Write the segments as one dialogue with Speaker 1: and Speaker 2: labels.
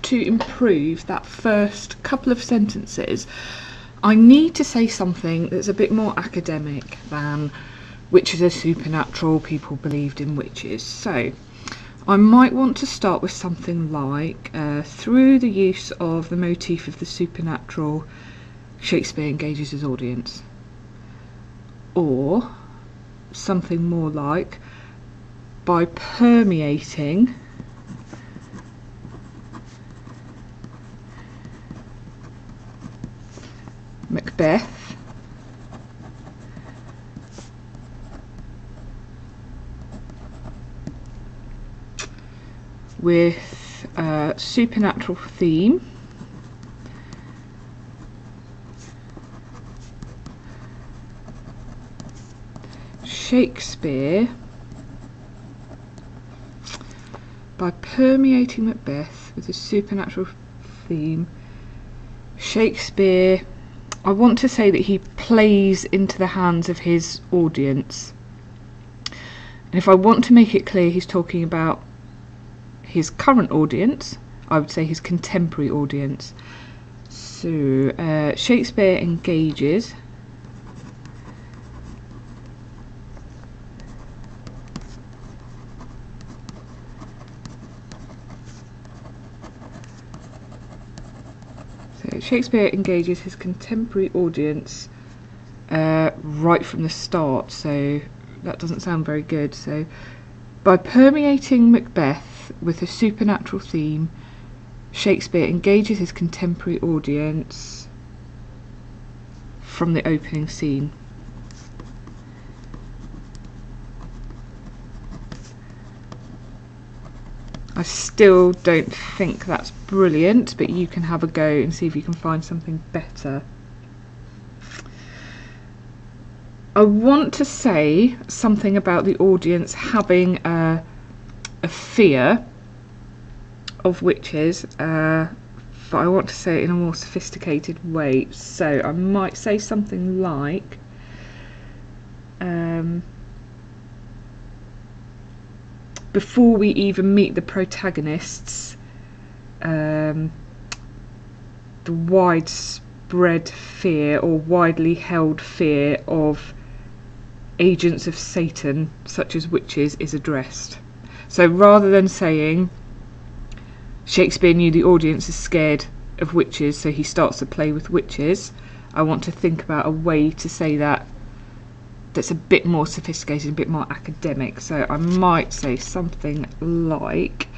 Speaker 1: to improve that first couple of sentences, I need to say something that's a bit more academic than witches are supernatural, people believed in witches. So I might want to start with something like, through the use of the motif of the supernatural, Shakespeare engages his audience. Or something more like, by permeating Macbeth with a supernatural theme, Shakespeare, by permeating Macbeth with a supernatural theme, Shakespeare, I want to say that he plays into the hands of his audience. And if I want to make it clear he's talking about his current audience, I would say his contemporary audience. So Shakespeare engages his contemporary audience right from the start, so that doesn't sound very good. So by permeating Macbeth with a supernatural theme, Shakespeare engages his contemporary audience from the opening scene. I still don't think that's brilliant, but you can have a go and see if you can find something better. I want to say something about the audience having a fear of witches, but I want to say it in a more sophisticated way. So I might say something like, before we even meet the protagonists, the widespread fear or widely held fear of agents of Satan, such as witches, is addressed. So rather than saying Shakespeare knew the audience is scared of witches, so he starts to play with witches, I want to think about a way to say that that's a bit more sophisticated, a bit more academic. So I might say something like,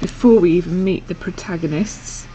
Speaker 1: before we even meet the protagonists,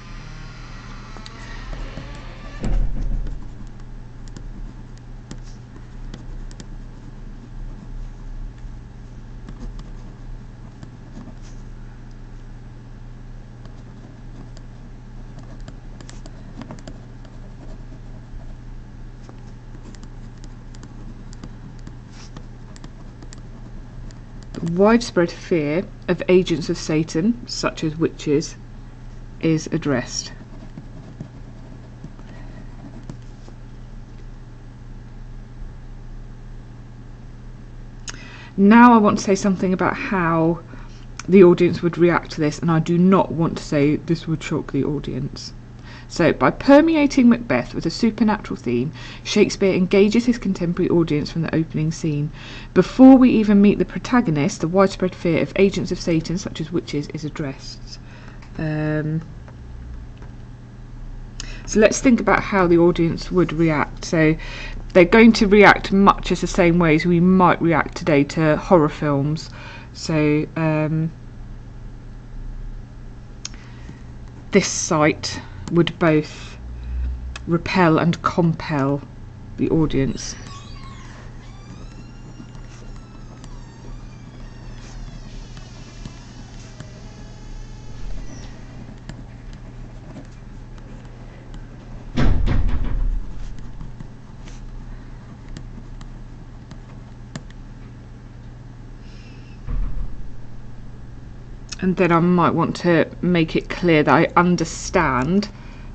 Speaker 1: widespread fear of agents of Satan, such as witches, is addressed. Now I want to say something about how the audience would react to this, and I do not want to say this would shock the audience. So, by permeating Macbeth with a supernatural theme, Shakespeare engages his contemporary audience from the opening scene. Before we even meet the protagonist, the widespread fear of agents of Satan, such as witches, is addressed. So let's think about how the audience would react. So they're going to react much as the same way as we might react today to horror films. So this sight would both repel and compel the audience. And then I might want to make it clear that I understand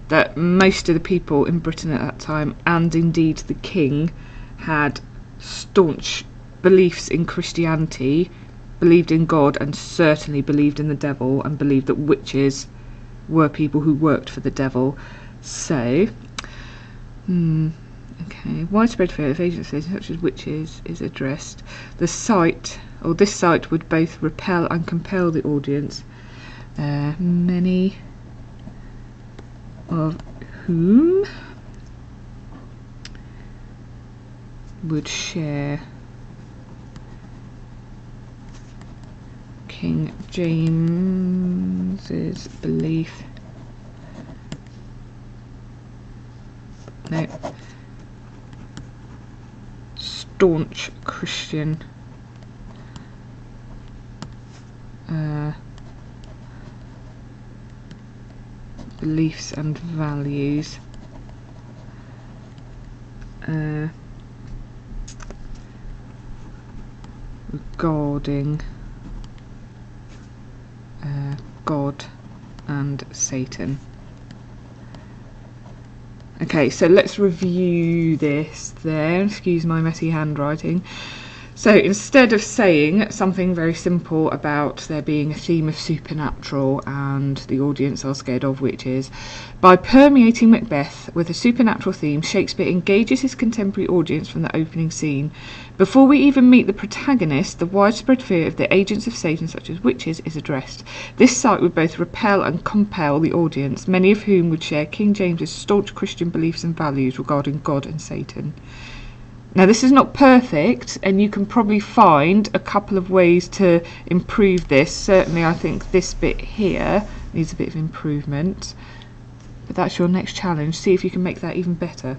Speaker 1: that most of the people in Britain at that time, and indeed the king, had staunch beliefs in Christianity, believed in God, and certainly believed in the devil, and believed that witches were people who worked for the devil. So, okay, widespread fear of agencies such as witches is addressed. The site, or this site, would both repel and compel the audience, many of whom would share King James's belief. No. Staunch Christian beliefs and values. Regarding God and Satan. Okay, so let's review this there. Excuse my messy handwriting. So instead of saying something very simple about there being a theme of supernatural and the audience are scared of witches, by permeating Macbeth with a supernatural theme, Shakespeare engages his contemporary audience from the opening scene. Before we even meet the protagonist, the widespread fear of the agents of Satan, such as witches, is addressed. This sight would both repel and compel the audience, many of whom would share King James's staunch Christian beliefs and values regarding God and Satan. Now, this is not perfect, and you can probably find a couple of ways to improve this. Certainly, I think this bit here needs a bit of improvement. But that's your next challenge. See if you can make that even better.